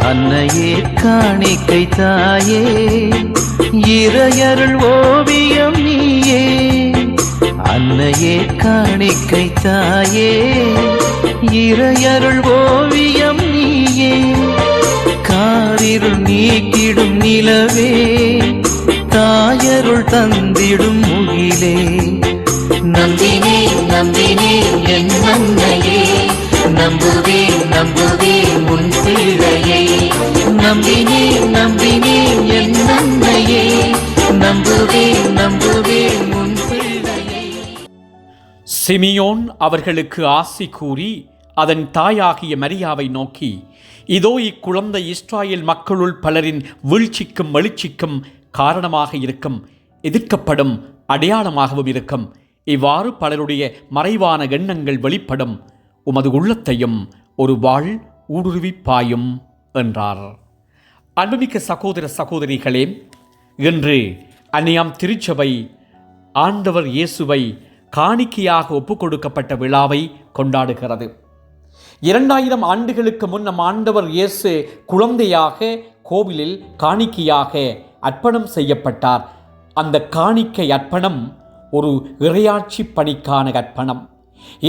அன்னையே காணிக்கை தாயே, இறையருள் ஓவியம் நீயே. அன்னையே காணிக்கை தாயே, இறையருள் ஓவியம் நீயே. காரிருள் நீக்கிடும் நிலவே, தாயருள் தந்திடும் முகிலே. நம்பினேன் நம்பினேன் என் அன்னையே, நம்புவேன் நம்புவேன் உன் பிள்ளையை. நம்பினேன் நம்பினேன் என் அன்னையே, நம்புவேன் நம்புவேன் உன் பிள்ளையை. சிமியோன் அவர்களுக்கு ஆசி கூறி அதன் தாயாகிய மரியாவை நோக்கி, இதோ இக்குழந்தை இஸ்ராயேல் மக்களுள் பலரின் வீழ்ச்சிக்கும் எழுச்சிக்கும் காரணமாக இருக்கும், எதிர்க்கப்படும் அடையாளமாகவும் இருக்கும். இவ்வாறு பலருடைய மறைவான எண்ணங்கள் வெளிப்படும். உமது உள்ளத்தையும் ஒரு வாள் ஊடுருவி பாயும் என்றார். அன்புமிக்க சகோதர சகோதரிகளே, இன்று அன்னையாம் திருச்சபை ஆண்டவர் இயேசுவை காணிக்கையாக ஒப்புக் கொடுக்கப்பட்ட விழாவை கொண்டாடுகிறது. 2000 ஆண்டுகளுக்கு முன் நம் ஆண்டவர் இயேசு குழந்தையாக கோவிலில் காணிக்கையாக அர்ப்பணம் செய்யப்பட்டார். அந்த காணிக்கை அர்ப்பணம் ஒரு இறையாட்சி பணிக்கான அர்ப்பணம்.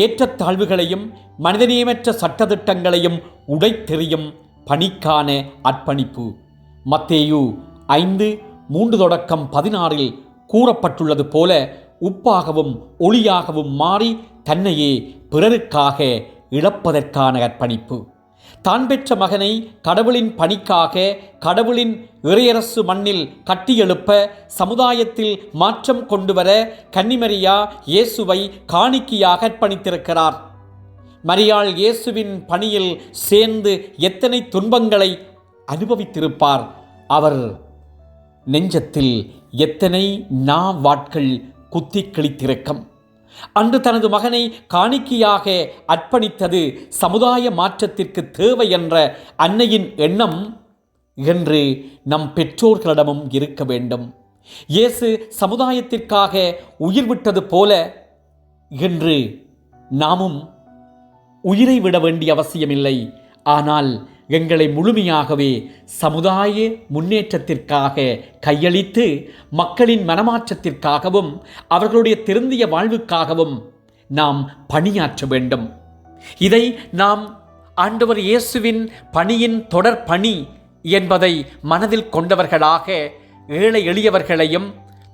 ஏற்றத்தாழ்வுகளையும் மனிதநேயமற்ற சட்டதிட்டங்களையும் உடைத்தெறியும் பணிக்கான அர்ப்பணிப்பு. மத்தேயு 5:3-16 கூறப்பட்டுள்ளது போல உப்பாகவும் ஒளியாகவும் மாறி தன்னையே பிறருக்காக இழப்பதற்கான அர்ப்பணிப்பு. தான் பெற்ற மகனை கடவுளின் பணிக்காக கடவுளின் இறையரசு மண்ணில் கட்டியெழுப்ப சமுதாயத்தில் மாற்றம் கொண்டுவர கன்னிமரியா இயேசுவை காணிக்கையாக அர்ப்பணித்திருக்கிறார். மரியாள் இயேசுவின் பணியில் சேர்ந்து எத்தனை துன்பங்களை அனுபவித்திருப்பார். அவர் நெஞ்சத்தில் எத்தனை வாட்கள் குத்தி கிழித்திருக்கும். அன்று தனது மகனை காணிக்கையாக அர்ப்பணித்தது சமுதாய மாற்றத்திற்கு தேவை என்ற அன்னையின் எண்ணம் என்று நம் பெற்றோர்களிடமும் இருக்க வேண்டும். இயேசு சமுதாயத்திற்காக உயிர் விட்டது போல என்று நாமும் உயிரை விட வேண்டிய அவசியமில்லை. ஆனால் எங்களை முழுமையாகவே சமுதாய முன்னேற்றத்திற்காக கையளித்து மக்களின் மனமாற்றத்திற்காகவும் அவர்களுடைய திருந்திய வாழ்வுக்காகவும் நாம் பணியாற்ற வேண்டும். இதை நாம் ஆண்டவர் இயேசுவின் பணியின் தொடர் பணி என்பதை மனதில் கொண்டவர்களாக ஏழை எளியவர்களையும்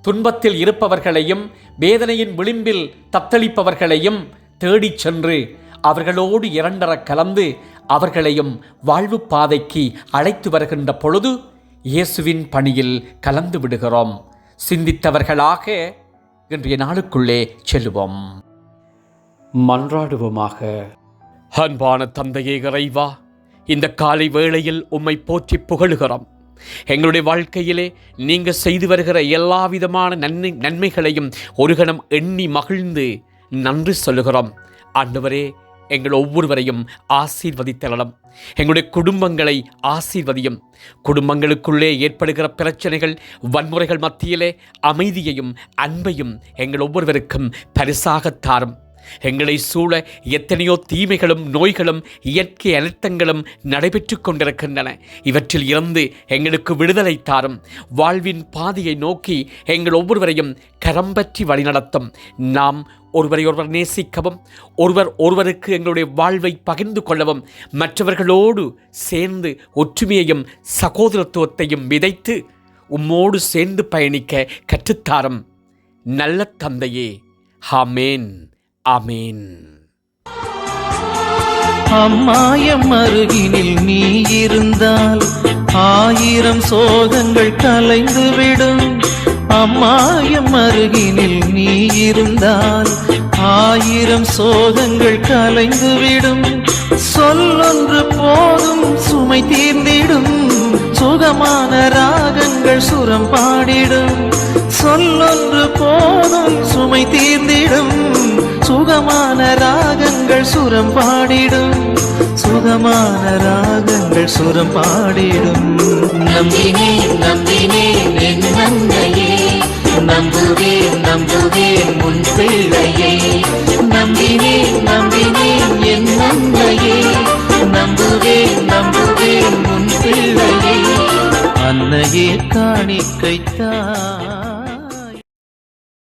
துன்பத்தில் இருப்பவர்களையும் வேதனையின் விளிம்பில் தத்தளிப்பவர்களையும் தேடிச் சென்று அவர்களோடு இரண்டர கலந்து அவர்களையும் வாழ்வு பாதைக்கு அழைத்து வருகின்ற பொழுது இயேசுவின் பணியில் கலந்து விடுகிறோம். சிந்தித்தவர்களாக இன்றைய நாளுக்குள்ளே செல்லுவோம். மன்றாடுவோமாக. அன்பான தந்தையே இறைவா, இந்த காலை வேளையில் உம்மை போற்றி புகழுகிறோம். எங்களுடைய வாழ்க்கையிலே நீங்கள் செய்து வருகிற எல்லா விதமான நன்மைகளையும் ஒரு கணம் எண்ணி மகிழ்ந்து நன்றி சொல்லுகிறோம். ஆண்டவரே, எங்கள் ஒவ்வொருவரையும் ஆசீர்வதித்தரலாம். எங்களுடைய குடும்பங்களை ஆசீர்வதியும். குடும்பங்களுக்குள்ளே ஏற்படுகிற பிரச்சனைகள் வன்முறைகள் மத்தியிலே அமைதியையும் அன்பையும் எங்கள் ஒவ்வொருவருக்கும் பரிசாக தாரும். எங்களை சூழ எத்தனையோ தீமைகளும் நோய்களும் இயற்கை அனர்த்தங்களும் நடைபெற்று கொண்டிருக்கின்றன. இவற்றில் இருந்து எங்களுக்கு விடுதலை தாரும். வாழ்வின் பாதையை நோக்கி எங்கள் ஒவ்வொருவரையும் கரம் பற்றி வழிநடத்தும். நாம் ஒருவரை ஒருவர் நேசிக்கவும், ஒருவர் ஒருவருக்கு எங்களுடைய வாழ்வை பகிர்ந்து கொள்ளவும், மற்றவர்களோடு சேர்ந்து ஒற்றுமையையும் சகோதரத்துவத்தையும் விதைத்து உம்மோடு சேர்ந்து பயணிக்க கற்றுத்தாரும். நல்ல தந்தையே, ஆமேன், ஆமேன். அம்மாயம் அருகினில் நீ இருந்தால் 1000 சோகங்கள் கலைந்துவிடும். அம்மாயம் அருகினில் நீ இருந்தால் 1000 சோகங்கள் கலைந்துவிடும். சொல்லொன்று போதும் சுமை தீர்ந்திடும். சுகமான ராகங்கள் சுரம் பாடிடும். சொல்லொன்று போதும் சுமை தீர்ந்திடும். சுகமான ராகங்கள் சுரம் பாடிடும். சுகமான ராகங்கள் சுரம் பாடிடும். நம்பினேன் நம்பினேன் என் அன்னையே, நம்புவேன் நம்புவேன் உன் பிள்ளையை. நம்பினேன் நம்பினேன் என் அன்னையே, நம்புவேன் நம்புவேன் உன் பிள்ளை. என்னையே காணிக்கைத்தான்.